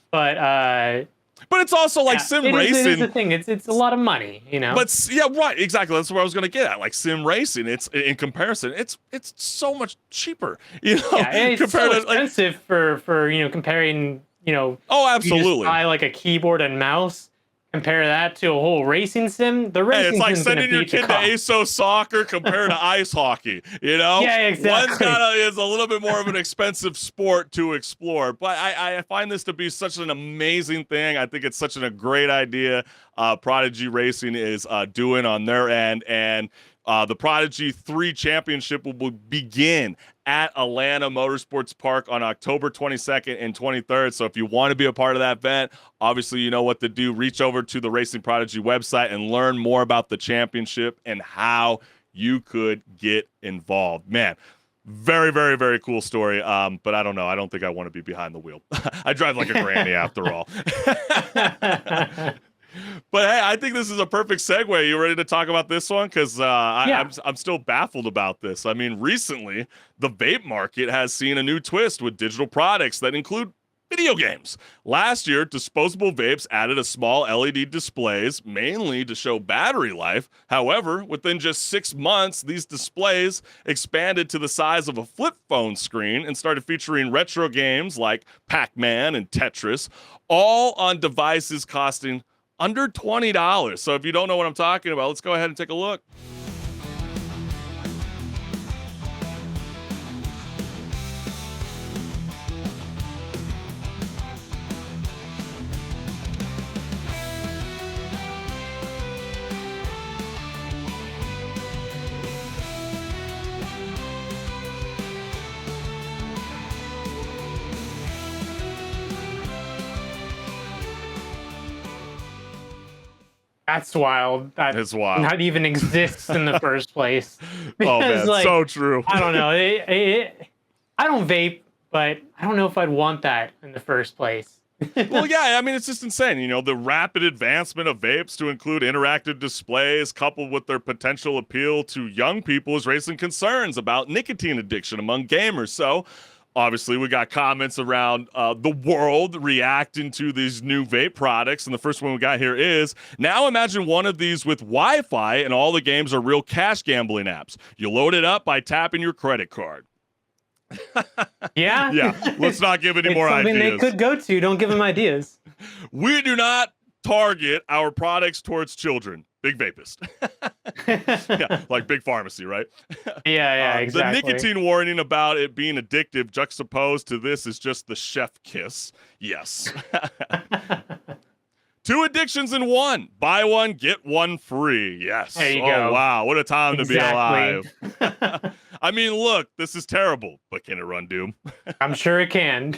But it's also like sim racing. It is the thing. It's a lot of money, you know. But yeah, right, exactly. That's where I was going to get at. Like sim racing, it's in comparison, it's so much cheaper, you know. Yeah, it's so expensive for you know, comparing. You know, absolutely. You just buy like a keyboard and mouse. Compare that to a whole racing sim. The racing it's like sim's sending your kid to ASO soccer compared to ice hockey. You know, yeah, exactly. One is a little bit more of an expensive sport to explore. But I find this to be such an amazing thing. I think it's such a great idea. Prodigy Racing is doing on their end, and the Prodigy 3 Championship will begin at Atlanta Motorsports Park on October 22nd and 23rd. So if you want to be a part of that event, obviously you know what to do. Reach over to the Racing Prodigy website and learn more about the championship and how you could get involved. Man, very, very, very cool story. But I don't know. I don't think I want to be behind the wheel. I drive like a granny after all. But hey, I think this is a perfect segue. You ready to talk about this one? Because I'm still baffled about this. I mean, recently, the vape market has seen a new twist with digital products that include video games. Last year, disposable vapes added a small LED displays, mainly to show battery life. However, within just 6 months, these displays expanded to the size of a flip phone screen and started featuring retro games like Pac-Man and Tetris, all on devices costing under $20. So if you don't know what I'm talking about, let's go ahead and take a look. That's wild. That is wild. Not even exists in the first place. Oh man, like, so true. I don't know. I don't vape, but I don't know if I'd want that in the first place. Well, yeah, I mean, it's just insane. You know, the rapid advancement of vapes to include interactive displays coupled with their potential appeal to young people is raising concerns about nicotine addiction among gamers. So obviously, we got comments around the world reacting to these new vape products. And the first one we got here is, now imagine one of these with Wi-Fi and all the games are real cash gambling apps. You load it up by tapping your credit card. Yeah? Yeah, let's not give any more something ideas. They could go to. Don't give them ideas. We do not target our products towards children. Big vapist. Yeah, like big pharmacy, right? Yeah, exactly. The nicotine warning about it being addictive juxtaposed to this is just the chef kiss. Yes. 2 addictions in one. Buy one, get one free. Yes. There you oh, go. wow. What a time to be Exactly. alive. I mean, look, this is terrible, but can it run Doom? I'm sure it can.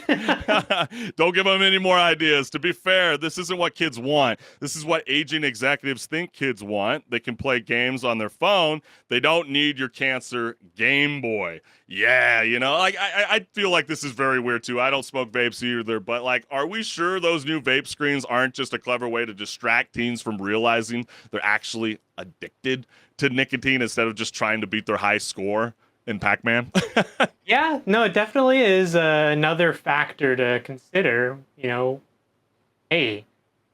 Don't give them any more ideas. To be fair, this isn't what kids want. This is what aging executives think kids want. They can play games on their phone. They don't need your cancer Game Boy. Yeah, you know, like I feel like this is very weird too. I don't smoke vapes either, but like, are we sure those new vape screens aren't just a clever way to distract teens from realizing they're actually addicted to nicotine instead of just trying to beat their high score in Pac-Man? Yeah, no, it definitely is another factor to consider. You know, hey,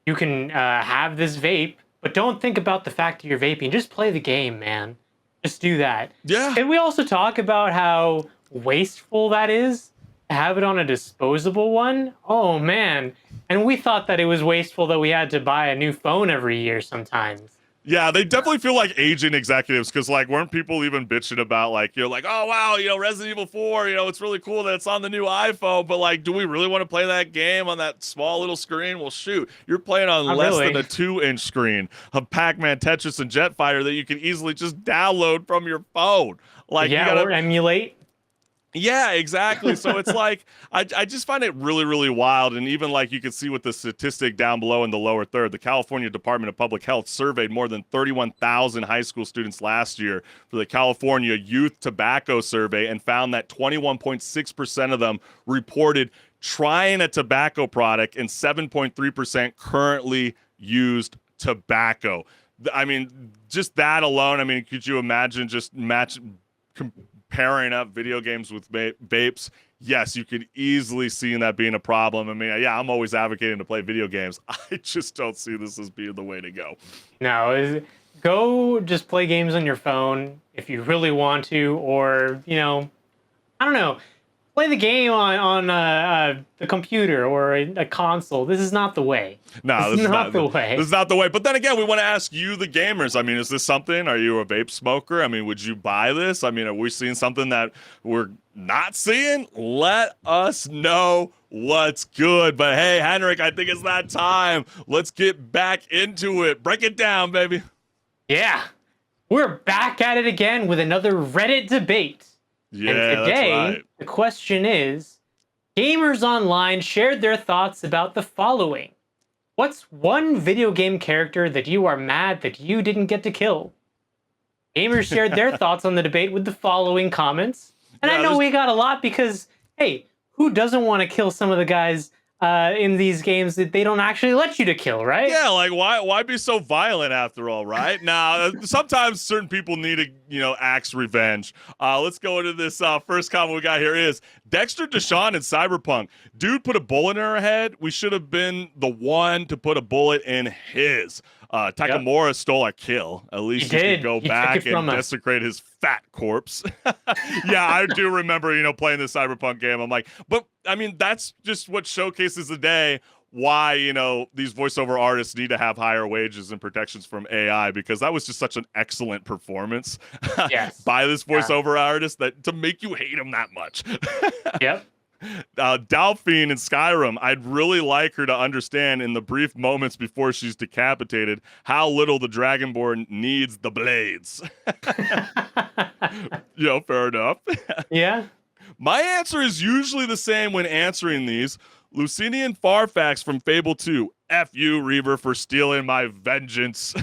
you can have this vape, but don't think about the fact that you're vaping. Just play the game, man. Just do that. Yeah. Can we also talk about how wasteful that is to have it on a disposable one? Oh, man. And we thought that it was wasteful that we had to buy a new phone every year sometimes. Yeah, they definitely feel like aging executives because, like, weren't people even bitching about, like, you're like, oh, wow, you know, Resident Evil 4, you know, it's really cool that it's on the new iPhone, but, like, do we really want to play that game on that small little screen? Well, shoot, you're playing on Not less really. than a 2-inch screen of Pac-Man, Tetris, and Jetfire that you can easily just download from your phone. Like, Yeah, you gotta, or emulate. yeah, exactly. So it's like, I just find it really, really wild. And even like you can see with the statistic down below in the lower third, the California Department of Public Health surveyed more than 31,000 high school students last year for the California Youth Tobacco Survey and found that 21.6% of them reported trying a tobacco product and 7.3% currently used tobacco. I mean, just that alone, I mean, could you imagine just pairing up video games with vapes? Yes, you could easily see that being a problem. I mean, yeah, I'm always advocating to play video games. I just don't see this as being the way to go. No, go just play games on your phone if you really want to, or, you know, I don't know, play the game on the computer or a console. This is not the way. No, this is not the way. This is not the way. But then again, we want to ask you, the gamers. I mean, is this something? Are you a vape smoker? I mean, would you buy this? I mean, are we seeing something that we're not seeing? Let us know what's good. But hey, HenricK, I think it's that time. Let's get back into it. Break it down, baby. Yeah, we're back at it again with another Reddit debate. Yeah, and today, that's right. the question is, gamers online shared their thoughts about the following. What's one video game character that you are mad that you didn't get to kill? Gamers shared their thoughts on the debate with the following comments. And Yeah, I know there's- we got a lot because, hey, who doesn't want to kill some of the guys in these games that they don't actually let you to kill, right? Yeah, like why be so violent after all, right? Now, sometimes certain people need to, you know, axe revenge. Let's go into this first comment we got here is Dexter Deshawn in Cyberpunk. Dude put a bullet in her head. We should have been the one to put a bullet in his. Takamura stole our kill. At least He he did. could go He took back it from and us. desecrate his fat corpse. Yeah, I do remember, you know, playing the Cyberpunk game. I'm like, but I mean, that's just what showcases the day why, you know, these voiceover artists need to have higher wages and protections from AI, because that was just such an excellent performance Yes. by this voiceover artist that to make you hate him that much. Yep. Delphine in Skyrim, I'd really like her to understand in the brief moments before she's decapitated how little the Dragonborn needs the blades. You know, fair enough. Yeah. My answer is usually the same when answering these. Lucinian Farfax from Fable 2. F you, Reaver, for stealing my vengeance.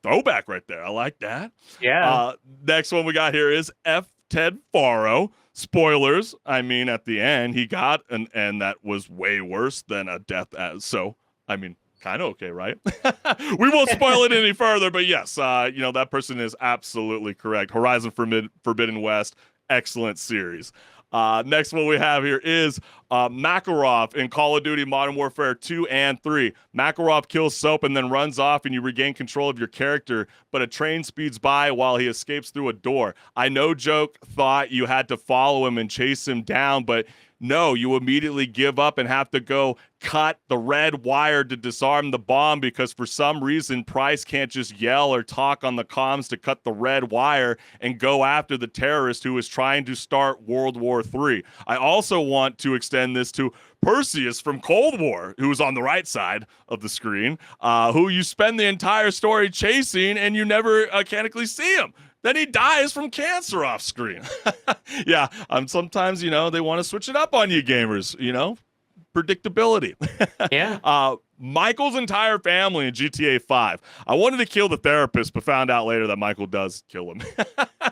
Throwback right there. I like that. Yeah. Next one we got here is F. Ted Faro. Spoilers. I mean, at the end, he got an end that was way worse than a death as. So, I mean, kind of okay, right? We won't spoil it any further, but yes, you know, that person is absolutely correct. Horizon Forbidden West, excellent series. Next one we have here is Makarov in Call of Duty Modern Warfare 2 and 3. Makarov kills Soap and then runs off and you regain control of your character, but a train speeds by while he escapes through a door. I know Joke thought you had to follow him and chase him down, but No, you immediately give up and have to go cut the red wire to disarm the bomb because for some reason Price can't just yell or talk on the comms to cut the red wire and go after the terrorist who is trying to start World War III. I also want to extend this to Perseus from Cold War, who's on the right side of the screen, who you spend the entire story chasing and you never mechanically see him. Then he dies from cancer off screen. Yeah, sometimes, they want to switch it up on you gamers, predictability. Yeah. Michael's entire family in GTA 5. I wanted to kill the therapist, but found out later that Michael does kill him.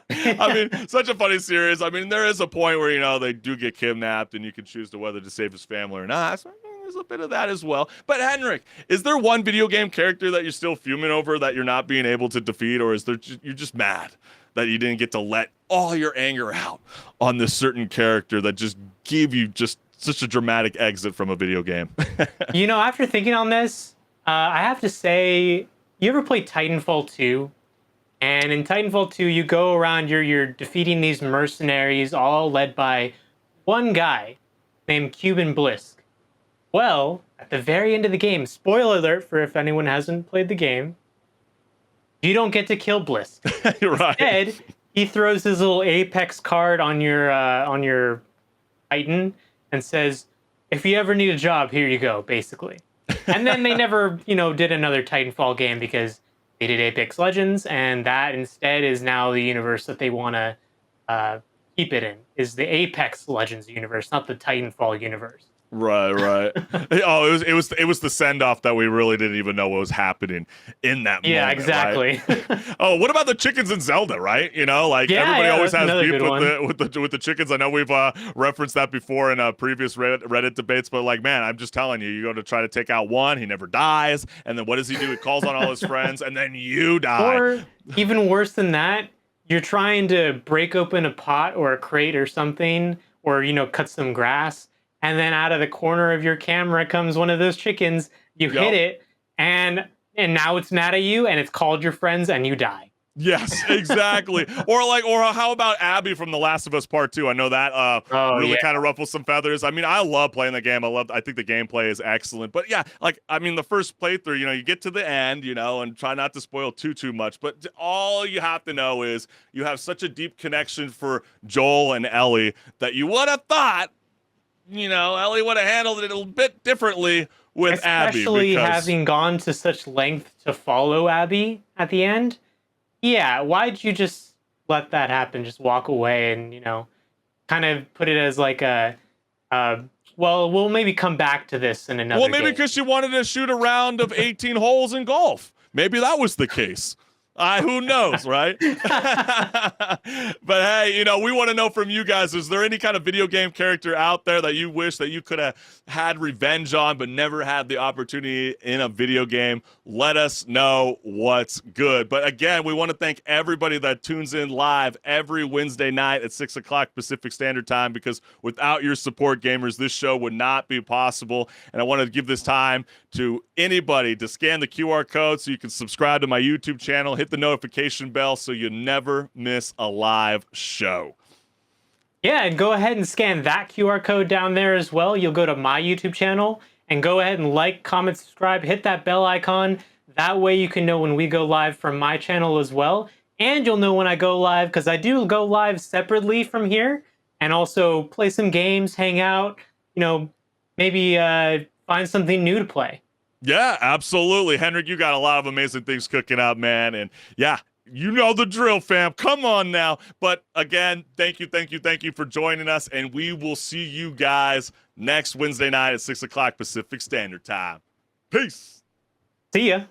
I mean, such a funny series. I mean, there is a point where, they do get kidnapped and you can choose to whether to save his family or not. So, there's a bit of that as well. But HenricK, is there one video game character that you're still fuming over that you're not being able to defeat, or is there you're just mad that you didn't get to let all your anger out on this certain character that just gave you just such a dramatic exit from a video game? After thinking on this, I have to say, you ever play Titanfall 2? And in Titanfall 2, you go around, you're defeating these mercenaries, all led by one guy named Cuban Blisk. Well, at the very end of the game, spoiler alert for if anyone hasn't played the game, you don't get to kill Blisk. Right. Instead, he throws his little Apex card on your Titan and says, if you ever need a job, here you go, basically. And then they never, did another Titanfall game because they did Apex Legends, and that instead is now the universe that they want to keep it in, is the Apex Legends universe, not the Titanfall universe. Right. Oh, it was the send off that we really didn't even know what was happening in that moment. Yeah, exactly. Right? Oh, what about the chickens in Zelda? Right? Everybody always has beef with the chickens. I know we've referenced that before in previous Reddit debates, but man, I'm just telling you, you go to try to take out one, he never dies, and then what does he do? He calls on all his friends, and then you die. Or even worse than that, you're trying to break open a pot or a crate or something, or cut some grass. And then out of the corner of your camera comes one of those chickens. You hit it, and now it's mad at you, and it's called your friends, and you die. Yes, exactly. or how about Abby from The Last of Us Part 2? I know that really kind of ruffles some feathers. I mean, I love playing the game. I think the gameplay is excellent. But yeah, the first playthrough, you get to the end, and try not to spoil too much. But all you have to know is you have such a deep connection for Joel and Ellie that you would have thought, Ellie would have handled it a bit differently with Abby. Especially having gone to such length to follow Abby at the end. Yeah, why'd you just let that happen? Just walk away and, kind of put it as we'll maybe come back to this in another Well, maybe because she wanted to shoot a round of 18 holes in golf. Maybe that was the case. Who knows, right? But hey, we want to know from you guys, is there any kind of video game character out there that you wish that you could have had revenge on but never had the opportunity in a video game? Let us know what's good. But again, we want to thank everybody that tunes in live every Wednesday night at 6 o'clock Pacific Standard Time, because without your support, gamers, this show would not be possible. And I want to give this time to anybody to scan the QR code so you can subscribe to my YouTube channel, hit the notification bell so you never miss a live show. Yeah, and go ahead and scan that QR code down there as well. You'll go to my YouTube channel and go ahead and like, comment, subscribe, hit that bell icon. That way you can know when we go live from my channel as well. And you'll know when I go live, because I do go live separately from here and also play some games, hang out, maybe find something new to play. Yeah, absolutely. HenricK, you got a lot of amazing things cooking up, man. And yeah, you know the drill, fam. Come on now. But again, thank you for joining us. And we will see you guys next Wednesday night at 6 o'clock Pacific Standard Time. Peace. See ya.